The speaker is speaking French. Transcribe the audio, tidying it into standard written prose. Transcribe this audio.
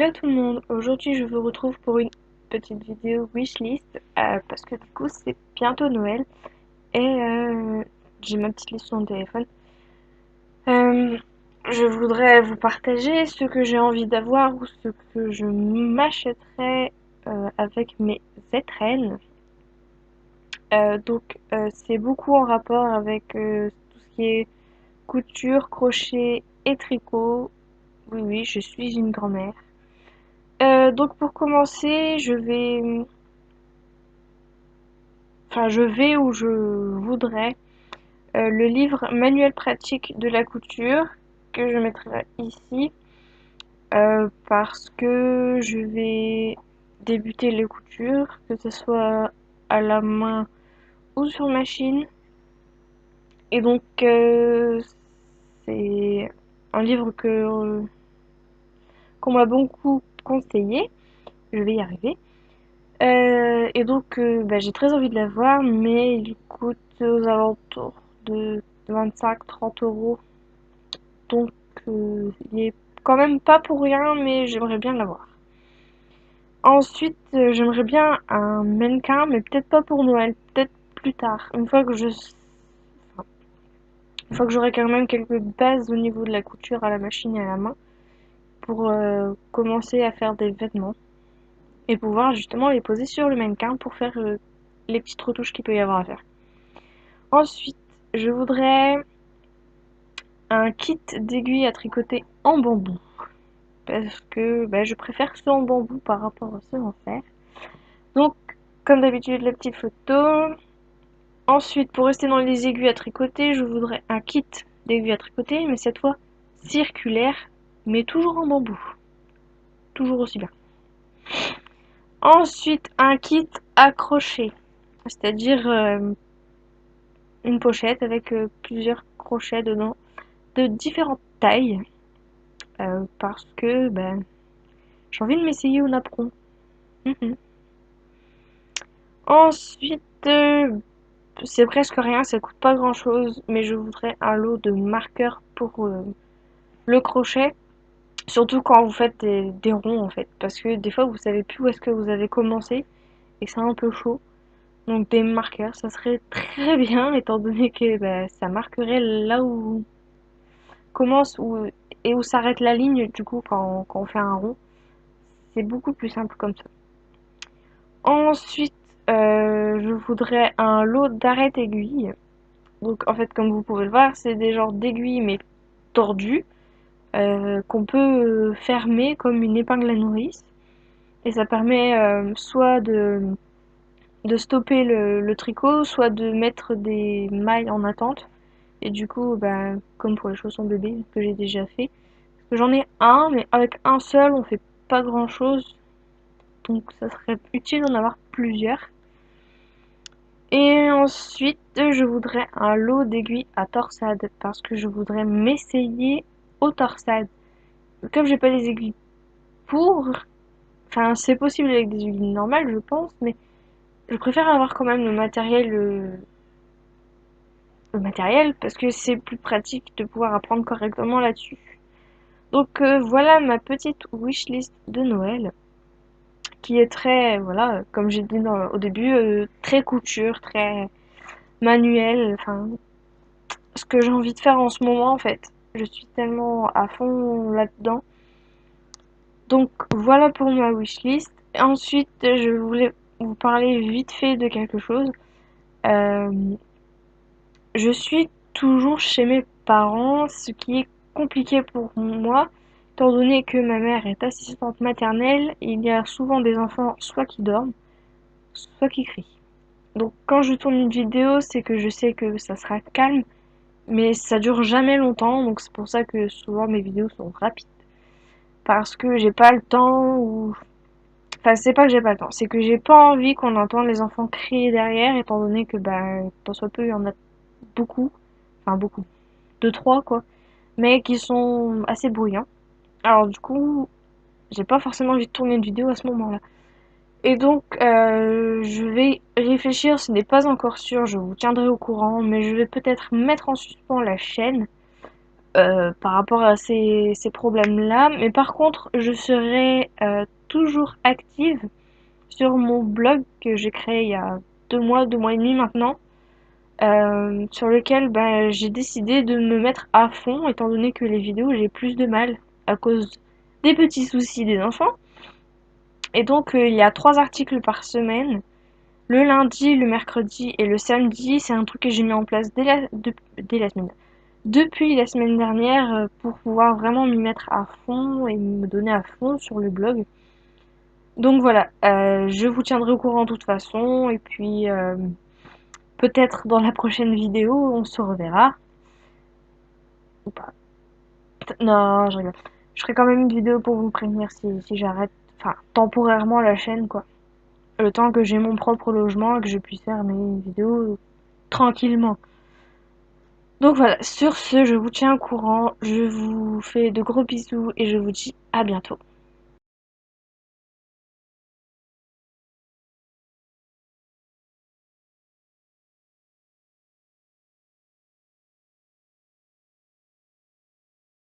Hello tout le monde, aujourd'hui je vous retrouve pour une petite vidéo wishlist parce que du coup c'est bientôt Noël et j'ai ma petite liste sur mon téléphone. Euh, je voudrais vous partager ce que j'ai envie d'avoir ou ce que je m'achèterais avec mes étrennes. C'est beaucoup en rapport avec tout ce qui est couture, crochet et tricot. Oui oui, je suis une grand-mère. Donc pour commencer, je vais où je voudrais le livre Manuel pratique de la couture que je mettrai ici parce que je vais débuter les coutures, que ce soit à la main ou sur machine. Et donc c'est un livre que qu'on m'a beaucoup conseillé. Je vais y arriver. J'ai très envie de la voir, mais il coûte aux alentours de 25-30 euros. Donc, il est quand même pas pour rien, mais j'aimerais bien l'avoir. Ensuite, j'aimerais bien un mannequin, mais peut-être pas pour Noël, peut-être plus tard. Une fois que j'aurai quand même quelques bases au niveau de la couture à la machine et à la main, pour commencer à faire des vêtements. Et pouvoir justement les poser sur le mannequin pour faire les petites retouches qu'il peut y avoir à faire. Ensuite, je voudrais un kit d'aiguilles à tricoter en bambou. Parce que je préfère ceux en bambou par rapport à ceux en fer. Donc, comme d'habitude, la petite photo. Ensuite, pour rester dans les aiguilles à tricoter, je voudrais un kit d'aiguilles à tricoter, mais cette fois circulaire, mais toujours en bambou. Toujours aussi bien. Ensuite, un kit à crochet. C'est-à-dire une pochette avec plusieurs crochets dedans de différentes tailles parce que j'ai envie de m'essayer au napperon. Mhm. Ensuite, c'est presque rien, ça coûte pas grand chose, mais je voudrais un lot de marqueurs pour le crochet, surtout quand vous faites des ronds en fait, parce que des fois vous savez plus où est-ce que vous avez commencé et c'est un peu chaud. Donc des marqueurs, ça serait très bien étant donné que ça marquerait là où commence et où s'arrête la ligne du coup quand on fait un rond. C'est beaucoup plus simple comme ça. Ensuite, je voudrais un lot d'arêtes aiguilles. Donc en fait, comme vous pouvez le voir, c'est des genres d'aiguilles mais tordues qu'on peut fermer comme une épingle à nourrice. Et ça permet soit de stopper le tricot, soit de mettre des mailles en attente. Et du coup, comme pour les chaussons bébés que j'ai déjà fait, j'en ai un, mais avec un seul, on fait pas grand chose. Donc ça serait utile d'en avoir plusieurs. Et ensuite, je voudrais un lot d'aiguilles à torsade parce que je voudrais m'essayer aux torsades. Comme j'ai pas les aiguilles pour, enfin c'est possible avec des aiguilles normales, je pense, mais je préfère avoir quand même le matériel parce que c'est plus pratique de pouvoir apprendre correctement là-dessus. Donc voilà ma petite wishlist de Noël qui est très, voilà, comme j'ai dit au début, très couture, très manuel, enfin ce que j'ai envie de faire en ce moment en fait. Je suis tellement à fond là-dedans. Donc voilà pour ma wishlist. Ensuite, je voulais vous parler vite fait de quelque chose. Euh, je suis toujours chez mes parents, ce qui est compliqué pour moi, étant donné que ma mère est assistante maternelle, il y a souvent des enfants soit qui dorment, soit qui crient. Donc quand je tourne une vidéo, c'est que je sais que ça sera calme, mais ça dure jamais longtemps, donc c'est pour ça que souvent mes vidéos sont rapides. Parce que j'ai pas le temps ou... Enfin, c'est pas que j'ai pas le temps, c'est que j'ai pas envie qu'on entende les enfants crier derrière, étant donné que, tant soit peu, il y en a beaucoup. Enfin, beaucoup. Deux, trois, quoi. Mais qui sont assez bruyants. Alors, du coup, j'ai pas forcément envie de tourner une vidéo à ce moment-là. Et donc, je vais réfléchir, ce n'est pas encore sûr, je vous tiendrai au courant, mais je vais peut-être mettre en suspens la chaîne par rapport à ces problèmes-là. Mais par contre, je serai toujours active sur mon blog que j'ai créé il y a 2 mois et demi maintenant, sur lequel j'ai décidé de me mettre à fond, étant donné que les vidéos, j'ai plus de mal à cause des petits soucis des enfants. Et donc, il y a 3 articles par semaine. Le lundi, le mercredi et le samedi, c'est un truc que j'ai mis en place dès la semaine. Depuis la semaine dernière, pour pouvoir vraiment m'y mettre à fond et me donner à fond sur le blog. Donc voilà, je vous tiendrai au courant de toute façon, et puis peut-être dans la prochaine vidéo, on se reverra. Ou pas. Non, je rigole. Je ferai quand même une vidéo pour vous prévenir si j'arrête, enfin, temporairement la chaîne, quoi. Le temps que j'ai mon propre logement et que je puisse faire mes vidéos tranquillement. Donc voilà, sur ce, je vous tiens au courant, je vous fais de gros bisous et je vous dis à bientôt.